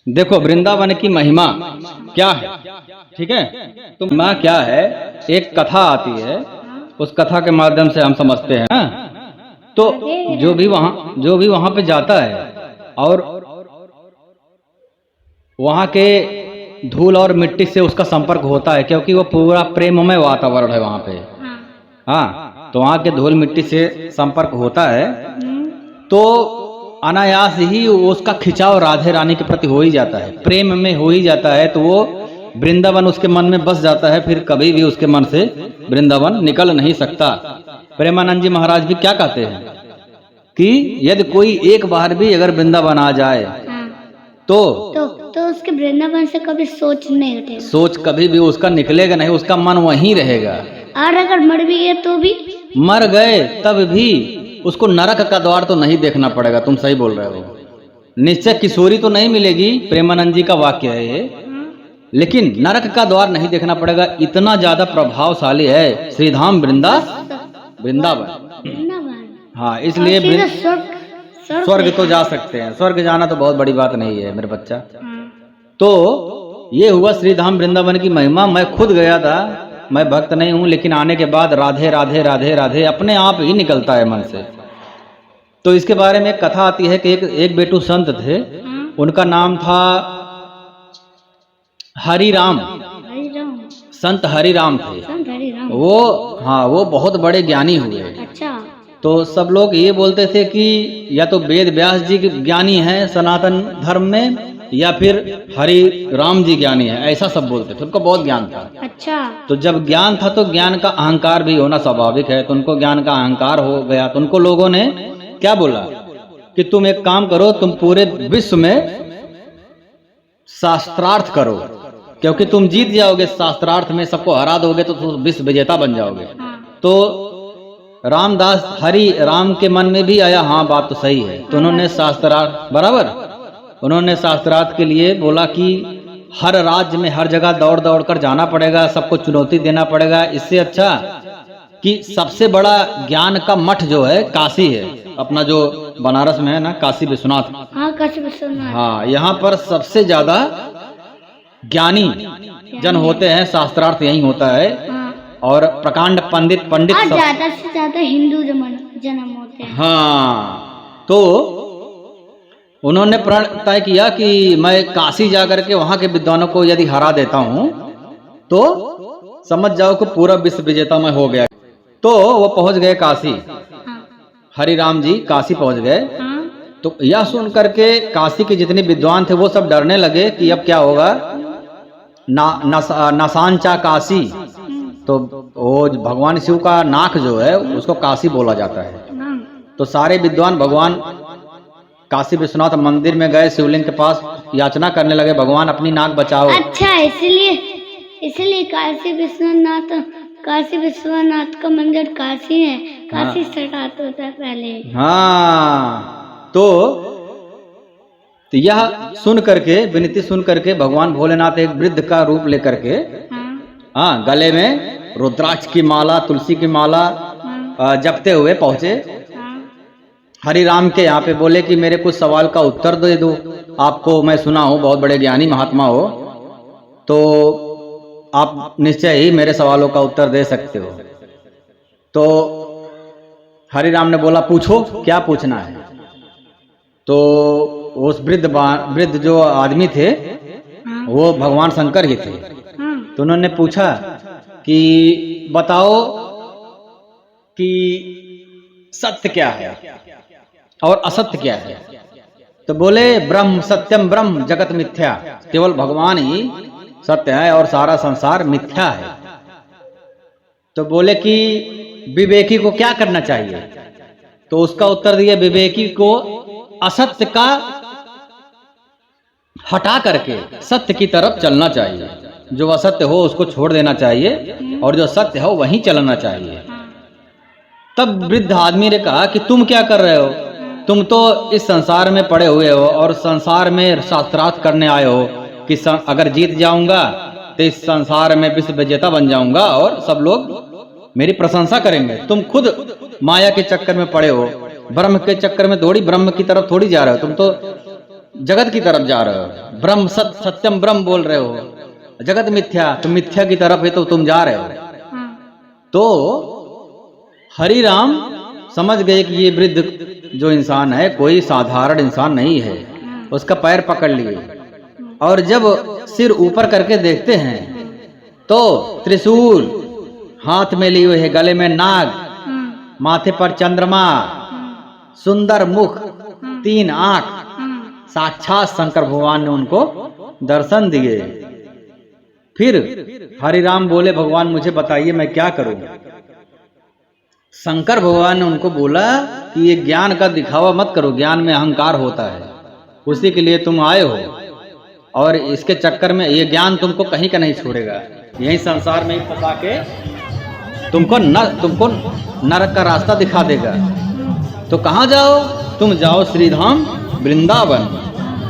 देखो वृंदावन की महिमा क्या है, ठीक है। तो महिमा क्या है, एक कथा आती है, उस कथा के माध्यम से हम समझते हैं ना। तो जो भी वहां पे जाता है और वहां के धूल और मिट्टी से उसका संपर्क होता है, क्योंकि वो पूरा प्रेममय वातावरण है वहां पे। हाँ, तो वहां के धूल मिट्टी से संपर्क होता है तो अनायास ही उसका खिंचाव राधे रानी के प्रति हो ही जाता है, प्रेम में हो ही जाता है। तो वो वृंदावन उसके मन में बस जाता है, फिर कभी भी उसके मन से वृंदावन निकल नहीं सकता। प्रेमानंद जी महाराज भी क्या कहते हैं कि यदि कोई एक बार भी अगर वृंदावन आ जाए तो उसके वृंदावन से कभी सोच नहीं उठेगा, सोच कभी भी उसका निकलेगा नहीं, उसका मन वहीं रहेगा। और अगर मर भी गए तो भी, मर गए तब भी उसको नरक का द्वार तो नहीं देखना पड़ेगा। तुम सही बोल रहे हो, निश्चय किशोरी तो नहीं मिलेगी, प्रेमानंद जी का वाक्य है ये, लेकिन नरक का द्वार नहीं देखना पड़ेगा। इतना ज्यादा प्रभावशाली है श्रीधाम वृंदावन। हाँ, इसलिए स्वर्ग तो जा सकते हैं, स्वर्ग जाना तो बहुत बड़ी बात नहीं है मेरे बच्चा। तो ये हुआ श्रीधाम वृंदावन की महिमा। मैं खुद गया था, मैं भक्त नहीं हूं, लेकिन आने के बाद राधे राधे राधे राधे अपने आप ही निकलता है मन से। तो इसके बारे में कथा आती है कि एक बेटू संत थे, उनका नाम था हरिराम, संत हरिराम थे वो। हाँ, वो बहुत बड़े ज्ञानी हुए। अच्छा। तो सब लोग ये बोलते थे कि या तो वेद व्यास जी ज्ञानी हैं सनातन धर्म में, या फिर हरि राम जी ज्ञानी है, ऐसा सब बोलते थे। उनको बहुत ज्ञान था। अच्छा। तो जब ज्ञान था तो ज्ञान का अहंकार भी होना स्वाभाविक है, तो उनको ज्ञान का अहंकार हो गया। तो उनको लोगों ने क्या बोला कि तुम एक काम करो, तुम पूरे विश्व में शास्त्रार्थ करो, क्योंकि तुम जीत जाओगे शास्त्रार्थ में, सबको हरा दोगे तो तुम विश्व विजेता बन जाओगे। तो रामदास हरि राम के मन में भी आया, हाँ बात तो सही है। तो उन्होंने शास्त्रार्थ बराबर, उन्होंने शास्त्रार्थ के लिए बोला कि हर राज्य में हर जगह दौड़ दौड़ कर जाना पड़ेगा, सबको चुनौती देना पड़ेगा। इससे अच्छा कि सबसे बड़ा ज्ञान का मठ जो है काशी है, अपना जो बनारस में है ना, काशी विश्वनाथ। हाँ, काशी विश्वनाथ। हाँ, यहाँ पर सबसे ज्यादा ज्ञानी जन होते हैं, शास्त्रार्थ यही होता है। और प्रकांड पंडित ज्यादा से ज्यादा हिंदू जन्म होते हैं। हाँ, तो उन्होंने प्रण तय किया कि मैं काशी जाकर के वहां के विद्वानों को यदि हरा देता हूं तो समझ जाओ कि पूरा विश्व विजेता मैं हो गया। तो वो पहुंच गए काशी, हरिराम जी काशी पहुंच गए। तो यह सुन करके काशी के जितने विद्वान थे वो सब डरने लगे कि अब क्या होगा, नासांचा काशी। तो वो भगवान शिव का नाक जो है उसको काशी बोला जाता है। तो सारे विद्वान भगवान काशी विश्वनाथ मंदिर में गए, शिवलिंग के पास याचना करने लगे, भगवान अपनी नाक बचाओ। अच्छा, इसलिए काशी विश्वनाथ का मंदिर काशी है, काशी स्टार्ट होता है पहले। हाँ, तो यह सुन करके, विनती सुन करके भगवान भोलेनाथ एक वृद्ध का रूप लेकर के, हाँ, गले में रुद्राक्ष की माला, तुलसी की माला जपते हुए पहुंचे हरिराम के यहाँ पे। बोले कि मेरे कुछ सवाल का उत्तर दे दो, आपको मैं सुना हूँ बहुत बड़े ज्ञानी महात्मा हो, तो आप निश्चय ही मेरे सवालों का उत्तर दे सकते हो। तो हरिराम ने बोला पूछो, क्या पूछना है। तो उस वृद्ध जो आदमी थे वो भगवान शंकर ही थे। तो उन्होंने पूछा कि बताओ कि सत्य क्या है और असत्य क्या है। तो बोले ब्रह्म सत्यम ब्रह्म जगत मिथ्या, केवल भगवान ही सत्य है और सारा संसार मिथ्या है। तो बोले कि विवेकी को क्या करना चाहिए। तो उसका उत्तर दिया, विवेकी को असत्य का हटा करके सत्य की तरफ चलना चाहिए, जो असत्य हो उसको छोड़ देना चाहिए और जो सत्य हो वहीं चलना चाहिए। तब वृद्ध आदमी ने कहा कि तुम क्या कर रहे हो, तुम तो इस संसार में पड़े हुए हो और संसार में शास्त्रार्थ करने आए हो कि अगर जीत जाऊंगा तो इस संसार में विश्व विजेता बन जाऊंगा और सब लोग मेरी प्रशंसा करेंगे। तुम खुद माया के चक्कर में पड़े हो, ब्रह्म के चक्कर में थोड़ी, ब्रह्म की तरफ थोड़ी जा रहे हो। तुम तो जगत की तरफ जा रहे हो, ब्रह्म सत्यम ब्रह्म बोल रहे हो, जगत मिथ्या, तो मिथ्या की तरफ है तो तुम जा रहे हो। हाँ। तो हरि राम समझ गए कि ये वृद्ध जो इंसान है कोई साधारण इंसान नहीं है, उसका पैर पकड़ लिए और जब सिर ऊपर करके देखते हैं तो त्रिशूल हाथ में लिए हुए है, गले में नाग, माथे पर चंद्रमा, सुंदर मुख, 3 आंख, साक्षात शंकर भगवान ने उनको दर्शन दिए। फिर हरि राम बोले भगवान मुझे बताइए मैं क्या करूं। शंकर भगवान ने उनको बोला कि ये ज्ञान का दिखावा मत करो, ज्ञान में अहंकार होता है, उसी के लिए तुम आए हो और इसके चक्कर में ये ज्ञान तुमको कहीं का नहीं छोड़ेगा, यही संसार में ही फंसा के तुमको नरक का रास्ता दिखा देगा। तो कहाँ जाओ, तुम जाओ श्रीधाम वृंदावन,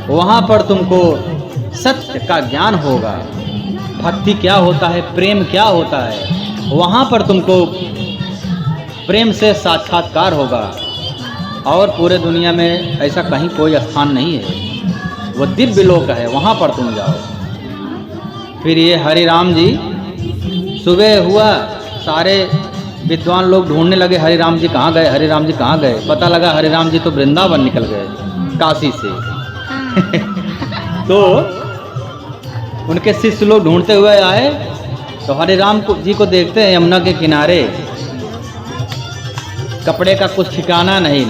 वहां पर तुमको सत्य का ज्ञान होगा, भक्ति क्या होता है, प्रेम क्या होता है, वहां पर तुमको प्रेम से साक्षात्कार होगा और पूरे दुनिया में ऐसा कहीं कोई स्थान नहीं है, वो दिव्य लोक है, वहां पर तुम जाओ। फिर ये हरि राम जी सुबह हुआ, सारे विद्वान लोग ढूंढने लगे हरि राम जी कहाँ गए, हरि राम जी कहाँ गए। पता लगा हरि राम जी तो वृंदावन निकल गए काशी से। तो उनके शिष्य लोग ढूंढते हुए आए तो हरि राम जी को देखते हैं यमुना के किनारे, कपड़े का कुछ ठिकाना नहीं,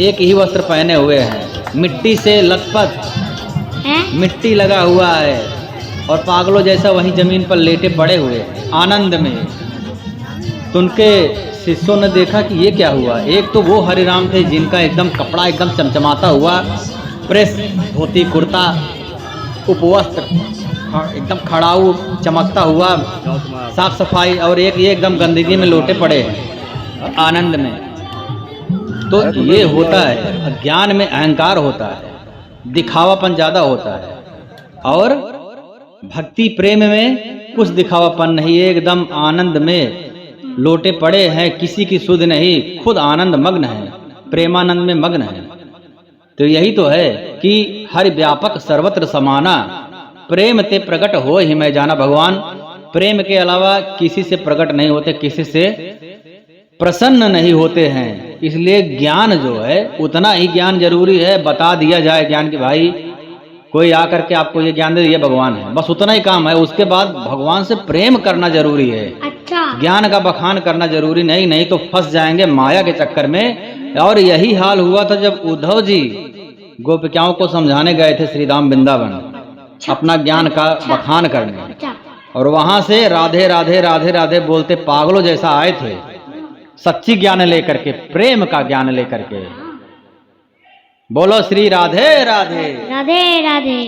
एक ही वस्त्र पहने हुए हैं, मिट्टी से लथपथ मिट्टी लगा हुआ है और पागलों जैसा वहीं जमीन पर लेटे पड़े हुए हैं आनंद में। तो उनके शिष्यों ने देखा कि ये क्या हुआ। एक तो वो हरि राम थे जिनका एकदम कपड़ा एकदम चमचमाता हुआ, प्रेस धोती कुर्ता उपवस्त्र एकदम खड़ाऊ चमकता हुआ, साफ सफाई, और एक ये एकदम गंदगी में लोटे पड़े हैं आनंद में। तो ये होता है, ज्ञान में अहंकार होता है, दिखावापन ज्यादा होता है, और भक्ति प्रेम में कुछ दिखावापन नहीं है, एकदम आनंद में लोटे पड़े हैं, किसी की सुध नहीं, खुद आनंद मग्न है, प्रेमानंद में मग्न है। तो यही तो है कि हरि व्यापक सर्वत्र समाना, प्रेम ते प्रकट हो ही मैं जाना। भगवान प्रेम के अलावा किसी से प्रकट नहीं होते, किसी से प्रसन्न नहीं होते हैं। इसलिए ज्ञान जो है उतना ही ज्ञान जरूरी है, बता दिया जाए ज्ञान की भाई कोई आकर के आपको ये ज्ञान दे, ये भगवान है, बस उतना ही काम है। उसके बाद भगवान से प्रेम करना जरूरी है। अच्छा। ज्ञान का बखान करना जरूरी नहीं, नहीं तो फंस जाएंगे माया के चक्कर में। और यही हाल हुआ था जब उद्धव जी गोपिकाओं को समझाने गए थे श्रीधाम वृंदावन, अपना ज्ञान का बखान करने, और वहां से राधे राधे राधे राधे बोलते पागलों जैसा आए थे, सच्ची ज्ञान लेकर के, प्रेम का ज्ञान लेकर के। बोलो श्री राधे राधे राधे राधे।